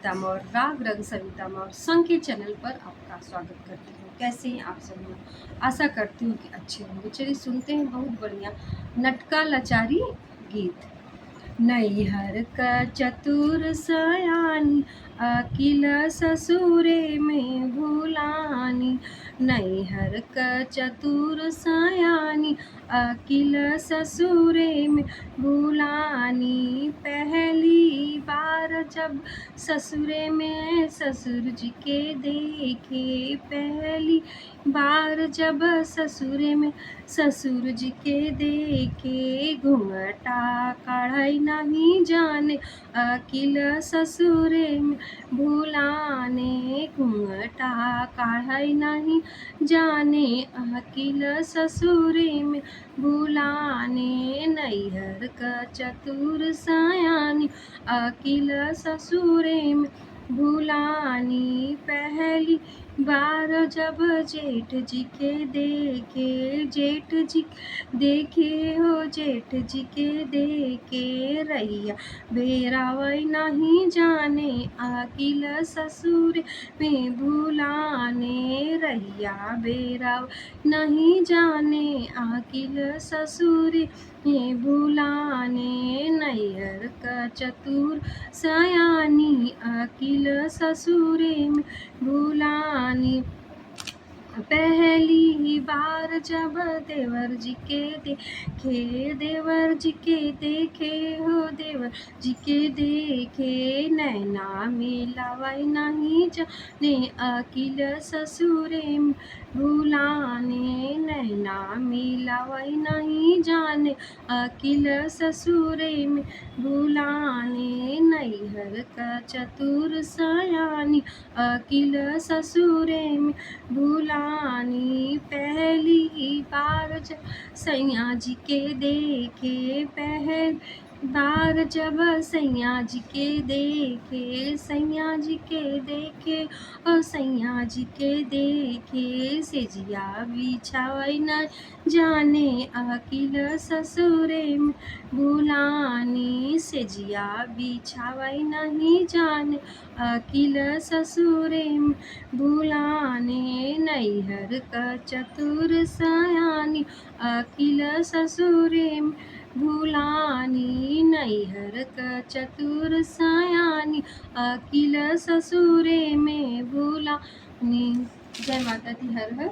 सविता मौर्य, राग रंग सविता मौर्य संकेत चैनल पर आपका स्वागत करती हूँ। कैसे हैं आप सब लोग? आशा करती हूँ कि अच्छे होंगे। चलिए सुनते हैं बहुत बढ़िया नटका लाचारी गीत। नैहर का चतुर सयानी अकिल ससुरे में भूलानी। नैहर का चतुर सयानी अकिल ससुरे में भूलानी। पहली बार जब ससुरे में ससुर जी के देखे, पहली बार जब ससुरे में ससुर जी के देखे, घूंघटा कढ़ाई नहीं जाने अकिल ससुरे में भूलाने। घूंघटा कढ़ाई नहीं जाने अकिल ससुरे में भूलाने। नैहर का चतुर सयानी अकिल ससुरे में भूलानी। पहली बार जब जेठ जी के देखे, जेठ जी देखे हो जेठ जी के देखे, रैया बेरावई नहीं जाने अकिल ससुर में भूलाने। रैया बेराव नहीं जाने अकिल ससुर में भूलाने। नैहर का चतुर सयानी अकिल ससुरे में भूलानी। पहली बार जब देवर जी के देखे, देवर जी के देखे हो देवर जी के देखे, नैना मिलावई नहीं जाने अकिल ससुरे में भूलाने। नैना मिलावई नहीं जाने अकिल ससुरे में भूलाने। नैहर का चतुर सयानी अकिल ससुरे में भूलानी। पहली बार जब सैया जी के देखे, पहली बार जब सैया जी के देखे, सैया जी के देखे और सैया जी के देखे, सेजिया बिछावई न जाने अकिल ससुरे में भूलानी। सेजिया बिछावई नहीं जाने अकिल ससुरे में भूलाने। नैहर का चतुर सयानी अकिल ससुरे में भूलानी। नैहर का चतुर सयानी अकिल ससुरे में भूलानी। जय माता दी। हर हर